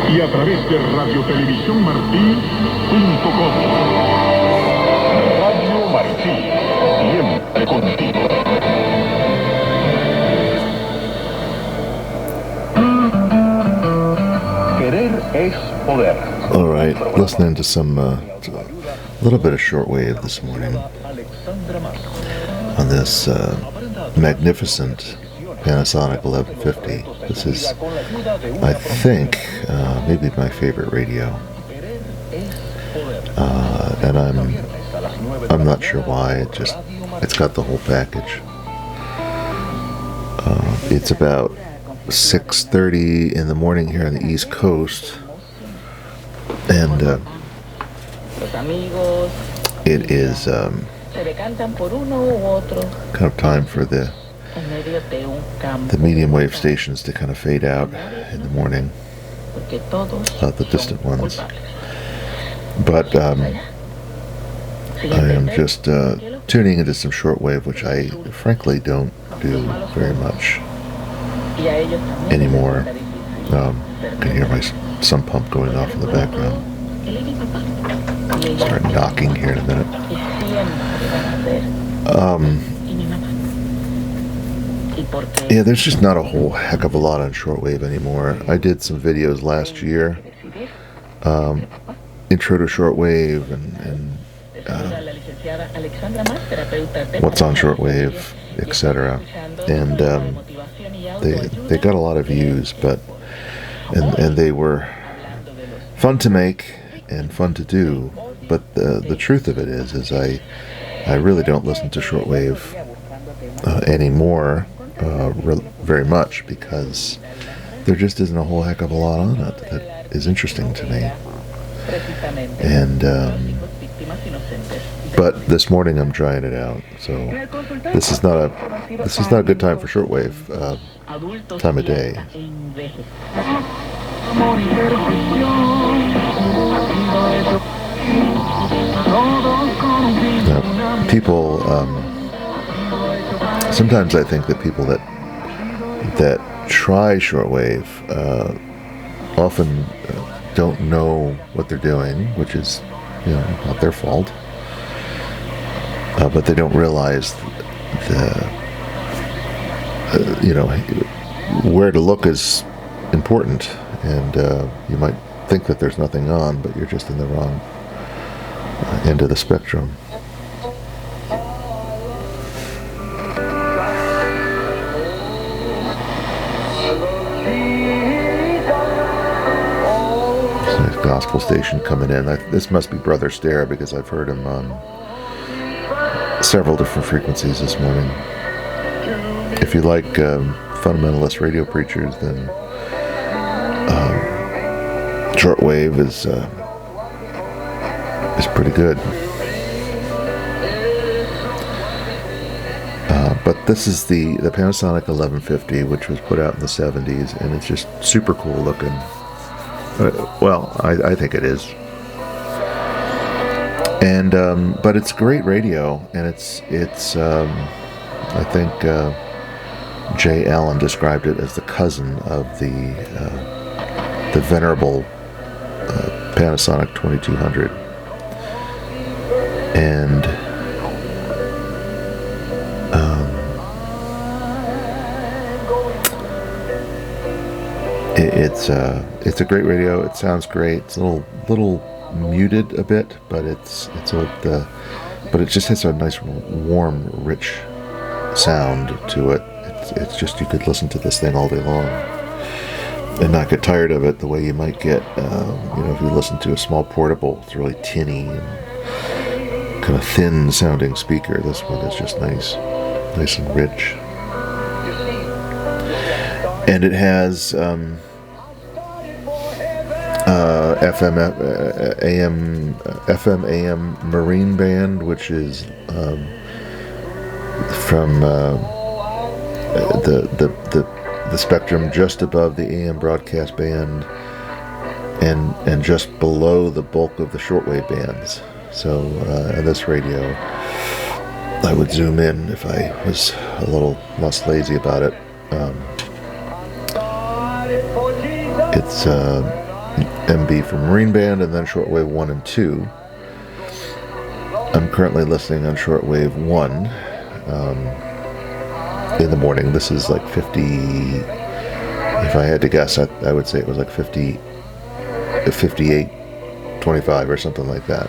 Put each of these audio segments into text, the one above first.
Y a través de radiotelevisiónmartí.com. Radio Martí, siempre contigo. Querer es poder. All right, listening to some a little bit of shortwave this morning on this magnificent Panasonic 1150. This is, I think, maybe my favorite radio, and I'm not sure why. It's got the whole package. It's about 6:30 in the morning here on the East Coast, and it is kind of time for the medium wave stations to kind of fade out in the morning, the distant ones. But I am just tuning into some shortwave, which I frankly don't do very much anymore. I can hear my sump pump going off in the background. Start knocking here in a minute. Yeah, there's just not a whole heck of a lot on shortwave anymore. I did some videos last year, intro to shortwave and what's on shortwave, etc. And they got a lot of views, but and they were fun to make and fun to do. But the truth of it is I really don't listen to shortwave anymore very much, because there just isn't a whole heck of a lot on it that is interesting to me. And but this morning I'm trying it out, so this is not a good time for shortwave time of day. Now, people, sometimes I think that people that try shortwave often don't know what they're doing, which is, not their fault. But they don't realize where to look is important, and you might think that there's nothing on, but you're just in the wrong end of the spectrum. Gospel station coming in. This must be Brother Stare, because I've heard him on several different frequencies this morning. If you like fundamentalist radio preachers, then shortwave is pretty good. But this is the Panasonic 1150, which was put out in the 70s, and it's just super cool looking. Well, I think it is. And but it's great radio, and it's I think Jay Allen described it as the cousin of the venerable Panasonic 2200. And it's a great radio. It sounds great. It's a little muted a bit, but but it just has a nice, warm, rich sound to it. It's just, you could listen to this thing all day long and not get tired of it the way you might get, if you listen to a small portable. It's really tinny and kind of thin sounding speaker. This one is just nice and rich. And it has FM AM Marine Band, which is from the spectrum just above the AM broadcast band and just below the bulk of the shortwave bands. So on this radio, I would zoom in if I was a little less lazy about it. It's MB for Marine Band and then shortwave 1 and 2. I'm currently listening on shortwave 1 in the morning. This is like 50, if I had to guess, I would say it was like 5825 or something like that.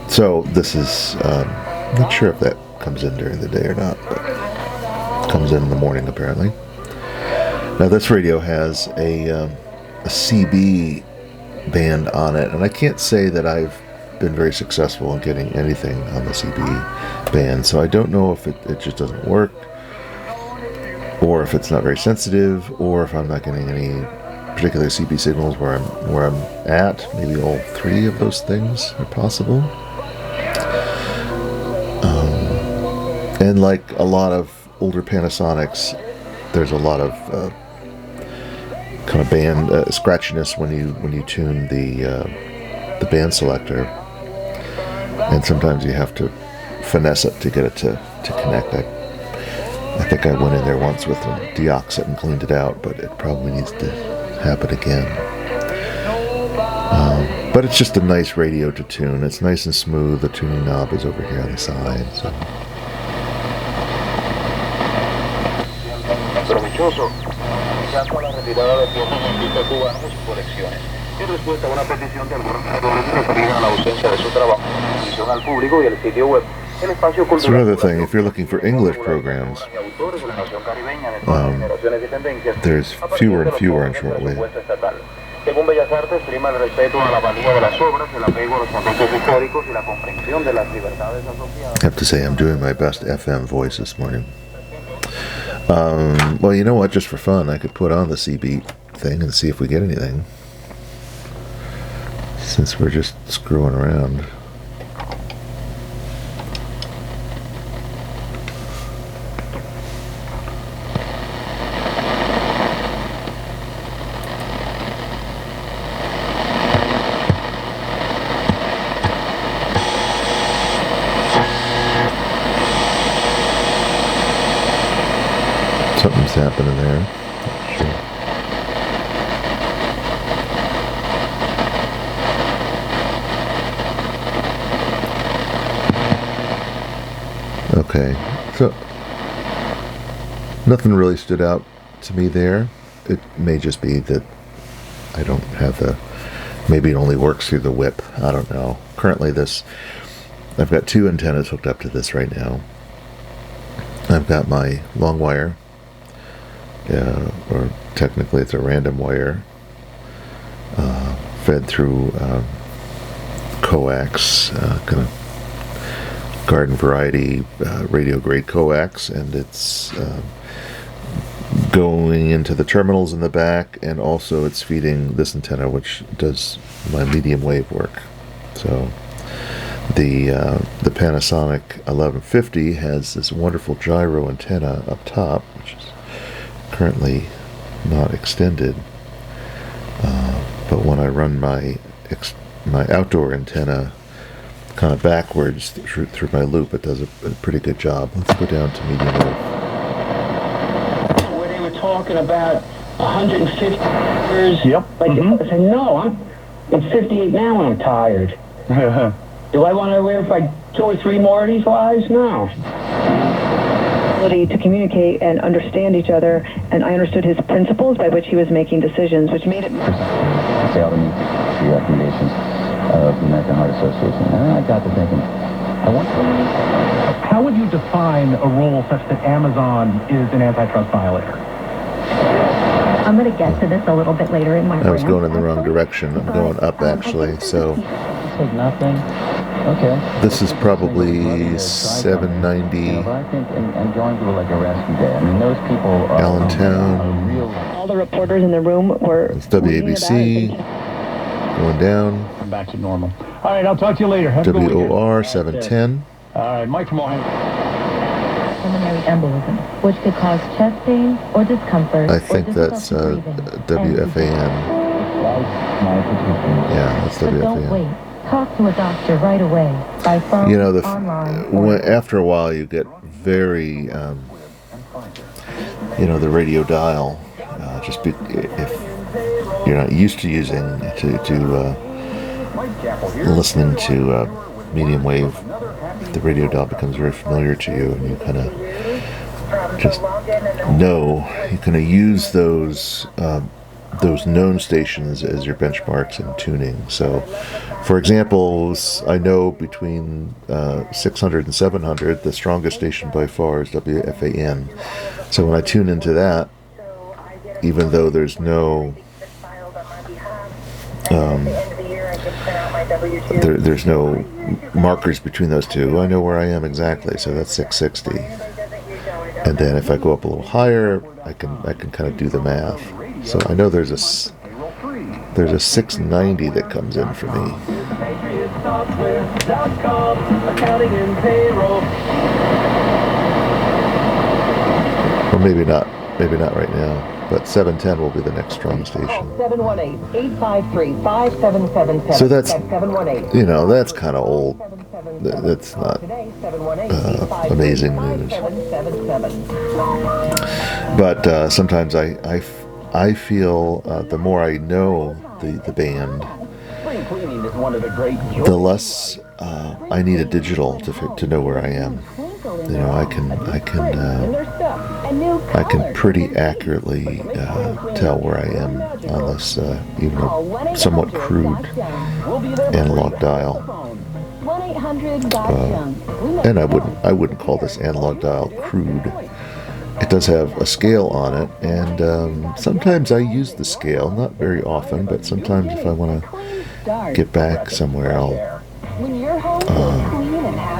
So this is, not sure if that comes in during the day or not, but it comes in the morning apparently. Now this radio has a CB band on it, and I can't say that I've been very successful in getting anything on the CB band, so I don't know if it just doesn't work, or if it's not very sensitive, or if I'm not getting any particular CB signals where I'm at. Maybe all three of those things are possible. And like a lot of older Panasonics, there's a lot of kind of band scratchiness when you tune the band selector, and sometimes you have to finesse it to get it to connect. I think I went in there once with a deoxit and cleaned it out, but it probably needs to happen again. But it's just a nice radio to tune. It's nice and smooth. The tuning knob is over here on the side. So. It's another thing, if you're looking for English programs, there's fewer and fewer on shortwave. I have to say, I'm doing my best FM voice this morning. Well, you know what, just for fun, I could put on the CB thing and see if we get anything, since we're just screwing around. Something's happening there. Sure. Okay, so nothing really stood out to me there. It may just be that I don't have maybe it only works through the whip. I don't know. Currently I've got two antennas hooked up to this right now. I've got my long wire, or technically it's a random wire, fed through coax, kind of garden variety radio grade coax, and it's going into the terminals in the back, and also it's feeding this antenna, which does my medium wave work. So the Panasonic 1150 has this wonderful gyro antenna up top, which is currently not extended, but when I run my outdoor antenna kind of backwards through my loop, it does a pretty good job. Let's go down to medium wave. Where they were talking about 150 years. Yep. Like, I said, no, I'm 58 now and I'm tired. Do I want to live like 2 or 3 more of these lives? No. To communicate and understand each other, and I understood his principles by which he was making decisions, which made it... Say all the recommendations of the American Heart Association. And I got to thinking, how would you define a role such that Amazon is an antitrust violator? I'm going to get to this a little bit later in my I was going in the wrong direction. I'm going up, actually, so looks like nothing. Okay. This is probably 790 You know, but I think and going through like a rescue day. I mean, those people are Allentown. real. All the reporters in the room were. It's WABC going down. I'm back to normal. All right, I'll talk to you later. Have a good weekend. WOR 710. All right, Mike from Ohio. Pulmonary embolism, which could cause chest pain or discomfort. I think that's WFAN. Yeah, that's But don't wait. WFAN. Talk to a doctor right away by phone, You know, online. after a while, you get very, the radio dial. If you're not used to using listening to medium wave, the radio dial becomes very familiar to you, and you kind of just know you kind of use those known stations as your benchmarks in tuning. So, for example, I know between 600 and 700, the strongest station by far is WFAN. So when I tune into that, even though there's no there's no markers between those two, I know where I am exactly. So that's 660. And then if I go up a little higher, I can kind of do the math. So I know there's a 690 that comes in for me. Or maybe not right now. But 710 will be the next strong station. 718-853-5777. So that's, that's kind of old. That's not amazing news. But sometimes I feel the more I know the band, the less I need a digital to know where I am. I can pretty accurately tell where I am on this even a somewhat crude analog dial. And I wouldn't call this analog dial crude. It does have a scale on it, and sometimes I use the scale, not very often, but sometimes if I want to get back somewhere, I'll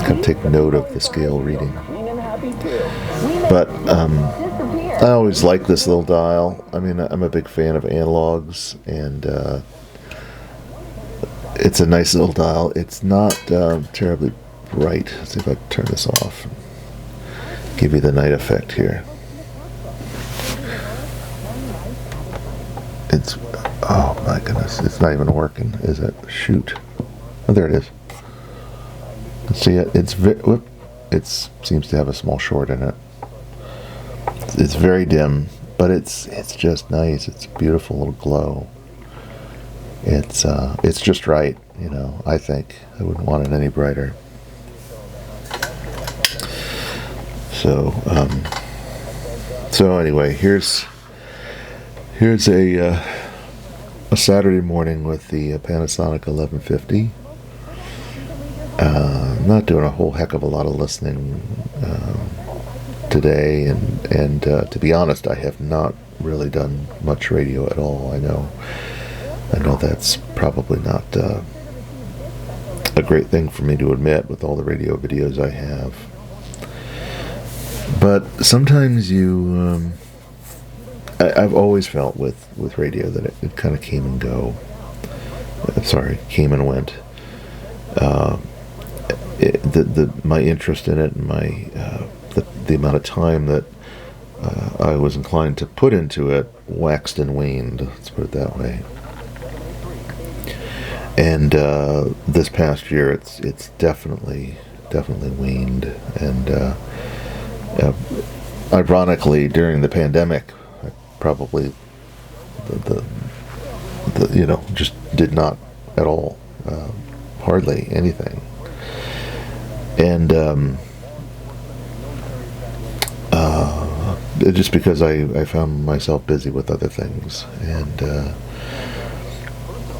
kind of take note of the scale reading. But I always like this little dial. I mean, I'm a big fan of analogs, and it's a nice little dial. It's not terribly bright. Let's see if I turn this off. Give you the night effect here. Oh my goodness, it's not even working, is it? Shoot. Oh, there it is. See it? It seems to have a small short in it. It's very dim, but it's just nice. It's a beautiful little glow. It's just right, I think. I wouldn't want it any brighter. So anyway, here's a Saturday morning with the Panasonic 1150. Not doing a whole heck of a lot of listening today, and to be honest, I have not really done much radio at all. I know that's probably not a great thing for me to admit with all the radio videos I have. But sometimes I've always felt with radio that it kind of came and went. My interest in it and the amount of time that I was inclined to put into it waxed and waned. Let's put it that way. And this past year, it's definitely waned. And ironically, during the pandemic, I probably just did not at all, hardly anything. And just because I found myself busy with other things,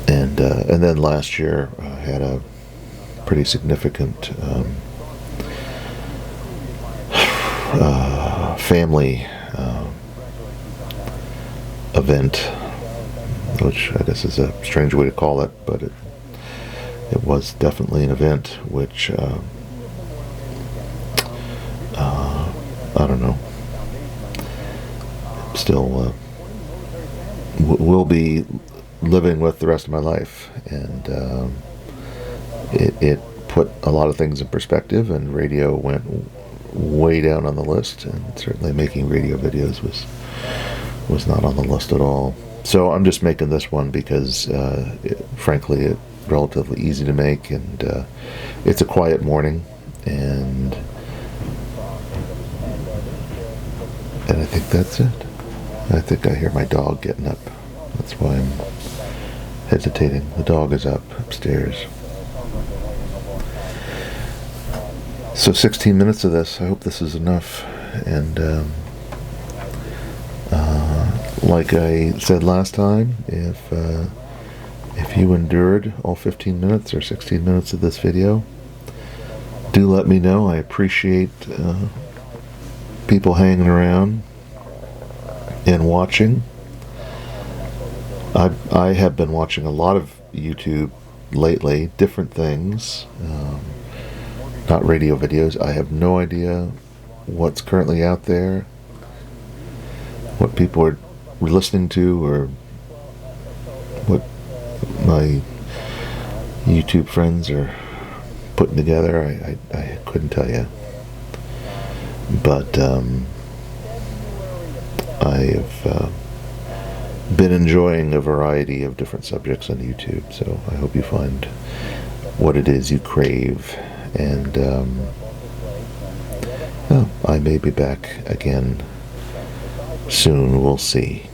and then last year I had a pretty significant family event, which I guess is a strange way to call it, but it was definitely an event which I don't know, still will be living with the rest of my life, and it put a lot of things in perspective, and radio went way down on the list, and certainly making radio videos was not on the list at all. So I'm just making this one because frankly it's relatively easy to make, and it's a quiet morning, and I think that's it. I think I hear my dog getting up. That's why I'm hesitating. The dog is up upstairs. So 16 minutes of this. I hope this is enough. And like I said last time, if you endured all 15 minutes or 16 minutes of this video, do let me know. I appreciate people hanging around and watching. I have been watching a lot of YouTube lately, different things, not radio videos. I have no idea what's currently out there, what people are listening to, or what my YouTube friends are putting together. I couldn't tell you. But I have been enjoying a variety of different subjects on YouTube, so I hope you find what it is you crave, and I may be back again soon. We'll see.